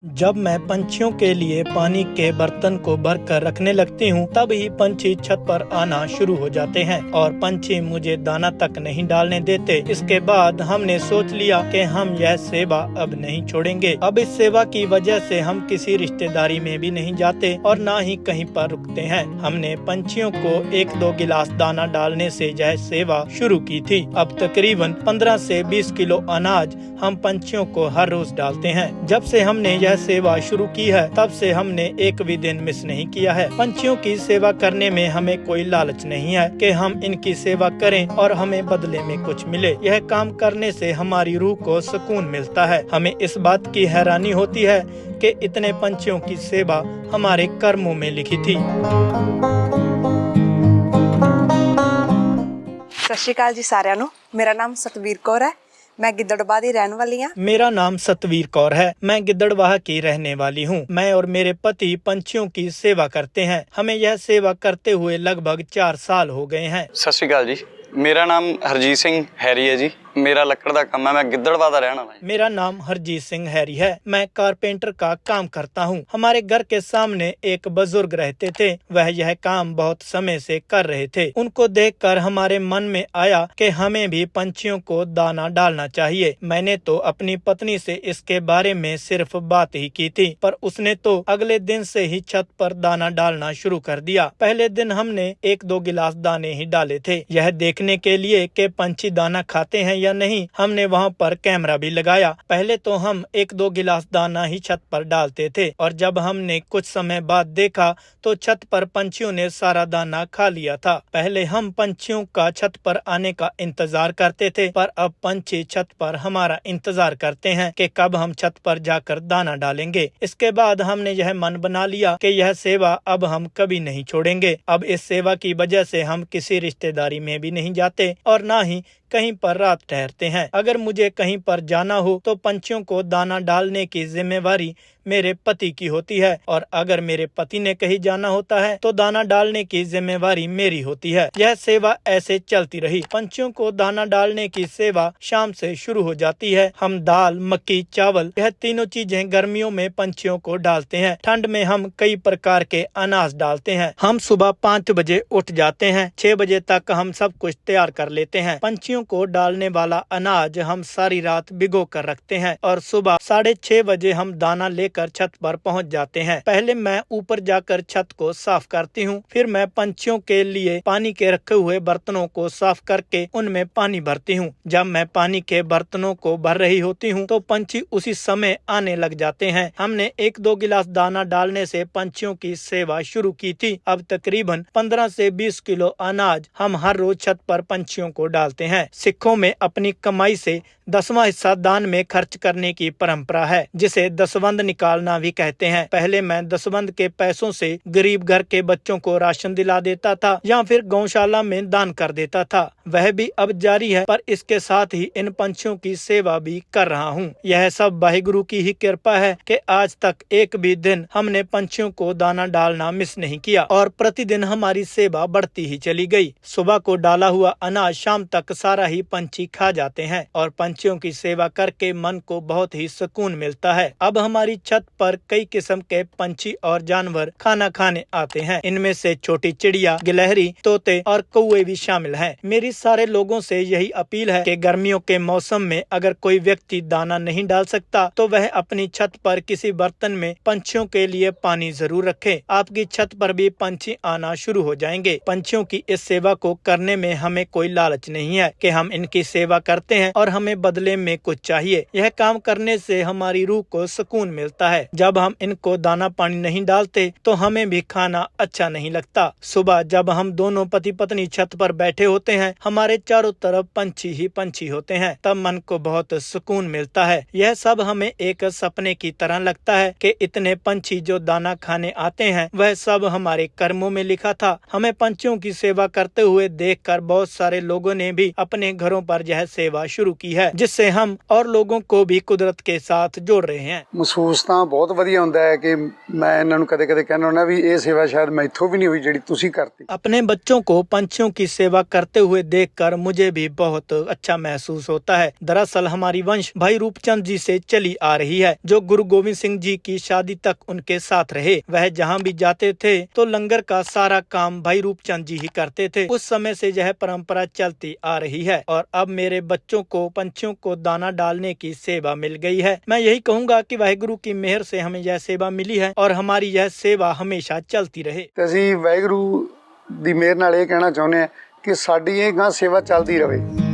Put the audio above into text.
जब मैं पंछियों के लिए पानी के बर्तन को भरकर रखने लगती हूँ, तब ही पंछी छत पर आना शुरू हो जाते हैं और पंछी मुझे दाना तक नहीं डालने देते। इसके बाद हमने सोच लिया कि हम यह सेवा अब नहीं छोड़ेंगे। अब इस सेवा की वजह से हम किसी रिश्तेदारी में भी नहीं जाते और ना ही कहीं पर रुकते हैं। हमने पंछियों को 1-2 गिलास दाना डालने से यह सेवा शुरू की थी। अब तकरीबन 15 से 20 किलो अनाज हम पंछियों को हर रोज डालते हैं। जब से हमने यह सेवा शुरू की है, तब से हमने एक भी दिन मिस नहीं किया है। पंछियों की सेवा करने में हमें कोई लालच नहीं है कि हम इनकी सेवा करें और हमें बदले में कुछ मिले। यह काम करने से हमारी रूह को सुकून मिलता है। हमें इस बात की हैरानी होती है कि इतने पंछियों की सेवा हमारे कर्मों में लिखी थी। सत श्री अकाल जी सारिਆਂ ਨੂੰ। मेरा नाम सतवीर कौर है। मैं गिद्दड़बाह ਦੀ रहने वाली हूँ। मेरा नाम सतवीर कौर है। मैं गिद्दड़बाह की रहने वाली हूँ। मैं और मेरे पति पंछियों की सेवा करते हैं। हमें यह सेवा करते हुए लगभग 4 साल हो गए हैं। सत श्री अकाल जी। मेरा नाम हरजीत सिंह हैरी है जी। मेरा लकड़ का काम है। मैं गिद्दड़बाह दा रहने वाला। मेरा नाम हरजीत सिंह हैरी है। मैं कारपेंटर का काम करता हूँ। हमारे घर के सामने एक बुजुर्ग रहते थे। वह यह काम बहुत समय से कर रहे थे। उनको देखकर हमारे मन में आया कि हमें भी पंछियों को दाना डालना चाहिए। मैंने तो अपनी पत्नी से इसके बारे में सिर्फ बात ही की थी, पर उसने तो अगले दिन से ही छत पर दाना डालना शुरू कर दिया। पहले दिन हमने 1-2 गिलास दाने ही डाले थे। यह देखने के लिए कि पंछी दाना खाते हैं या नहीं, हमने वहाँ पर कैमरा भी लगाया। पहले तो हम 1-2 गिलास दाना ही छत पर डालते थे और जब हमने कुछ समय बाद देखा तो छत पर पंछियों ने सारा दाना खा लिया था। पहले हम पंछियों का छत पर आने का इंतजार करते थे, पर अब पंछी छत पर हमारा इंतजार करते हैं कि कब हम छत पर जाकर दाना डालेंगे। इसके बाद हमने यह मन बना लिया कि यह सेवा अब हम कभी नहीं छोड़ेंगे। अब इस सेवा की वजह से हम किसी रिश्तेदारी में भी नहीं जाते और ना ही कहीं पर रात ठहरते हैं। अगर मुझे कहीं पर जाना हो तो पंछियों को दाना डालने की जिम्मेवारी मेरे पति की होती है और अगर मेरे पति ने कहीं जाना होता है तो दाना डालने की जिम्मेवारी मेरी होती है। यह सेवा ऐसे चलती रही। पंछियों को दाना डालने की सेवा शाम से शुरू हो जाती है। हम दाल, मक्की, चावल यह तीनों चीजें गर्मियों में पंछियों को डालते हैं। ठंड में हम कई प्रकार के अनाज डालते हैं। हम सुबह 5 बजे उठ जाते हैं। 6 बजे तक हम सब कुछ तैयार कर लेते हैं। पंछियों को डालने वाला अनाज हम सारी रात भिगो कर रखते हैं और सुबह 6:30 बजे हम दाना लेकर छत पर पहुंच जाते हैं। पहले मैं ऊपर जाकर छत को साफ करती हूं, फिर मैं पंछियों के लिए पानी के रखे हुए बर्तनों को साफ करके उनमें पानी भरती हूं। जब मैं पानी के बर्तनों को भर रही होती हूं तो पंछी उसी समय आने लग जाते हैं। हमने 1-2 गिलास दाना डालने से पंछियों की सेवा शुरू की थी। अब तकरीबन 15 से 20 किलो अनाज हम हर रोज छत पर पंछियों को डालते हैं। सिखों में अपनी कमाई से 10वां हिस्सा दान में खर्च करने की परंपरा है, जिसे दसवंध निकालना भी कहते हैं। पहले मैं दसवंध के पैसों से गरीब घर के बच्चों को राशन दिला देता था या फिर गौशाला में दान कर देता था। वह भी अब जारी है, पर इसके साथ ही इन पंछियों की सेवा भी कर रहा हूँ। यह सब वाहिगुरु की ही कृपा है कि आज तक एक भी दिन हमने पंछियों को दाना डालना मिस नहीं किया और प्रतिदिन हमारी सेवा बढ़ती ही चली गई। सुबह को डाला हुआ अनाज शाम तक सारा ही पंछी खा जाते हैं और पंछियों की सेवा करके मन को बहुत ही सुकून मिलता है। अब हमारी छत पर कई किस्म के पंछी और जानवर खाना खाने आते हैं। इनमें से छोटी चिड़िया, गिलहरी, तोते और कौवे भी शामिल हैं। मेरी सारे लोगों से यही अपील है कि गर्मियों के मौसम में अगर कोई व्यक्ति दाना नहीं डाल सकता तो वह अपनी छत पर किसी बर्तन में पंछियों के लिए पानी जरूर रखे। आपकी छत पर भी पंछी आना शुरू हो जाएंगे। पंछियों की इस सेवा को करने में हमें कोई लालच नहीं है कि हम इनकी सेवा करते हैं और हमें बदले में कुछ चाहिए। यह काम करने से हमारी रूह को सुकून मिलता है। जब हम इनको दाना पानी नहीं डालते तो हमें भी खाना अच्छा नहीं लगता। सुबह जब हम दोनों पति पत्नी छत पर बैठे होते हैं, हमारे चारों तरफ पंछी ही पंछी होते हैं, तब मन को बहुत सुकून मिलता है। यह सब हमें एक सपने की तरह लगता है कि इतने पंछी जो दाना खाने आते हैं वह सब हमारे कर्मों में लिखा था। हमें पंछियों की सेवा करते हुए देखकर बहुत सारे लोगों ने भी अपने घरों पर यह सेवा शुरू की है, जिससे हम और लोगों को भी कुदरत के साथ जोड़ रहे हैं। महसूस ਤਾਂ ਬਹੁਤ ਵਧੀਆ ਹੁੰਦਾ ਹੈ ਕਿ ਮੈਂ ਇਹਨਾਂ ਨੂੰ ਕਦੇ-ਕਦੇ ਕਹਿੰਦਾ ਹੁੰਦਾ ਵੀ ਇਹ ਸੇਵਾ ਸ਼ਾयद ਮੈਥੋਂ भी नहीं हुई ਜਿਹੜੀ ਤੁਸੀਂ करती। अपने बच्चों को पंछियों की सेवा करते हुए देखकर मुझे भी बहुत अच्छा महसूस होता है। दरअसल हमारी वंश भाई रूपचंद जी से चली आ रही है, जो गुरु गोविंद सिंह जी की शादी तक उनके साथ रहे। वह जहाँ भी जाते थे तो लंगर का सारा काम भाई रूपचंद जी ही करते थे। उस समय से यह परंपरा चलती आ रही है और अब मेरे बच्चों को पंछियों को दाना डालने की सेवा मिल गई है। मैं यही कहूँगा कि वाहिगुरु की मेहर से हमें यह सेवा मिली है और हमारी यह सेवा हमेशा चलती रहे। ਤੇ ਅਸੀਂ ਵਾਹਿਗੁਰੂ ਦੀ ਮਿਹਰ ਨਾਲ ਇਹ ਕਹਿਣਾ ਚਾਹੁੰਦੇ ਹਾਂ ਕਿ ਸਾਡੀ ਇਹ ਗਾਂ ਸੇਵਾ ਚੱਲਦੀ ਰਹੇ।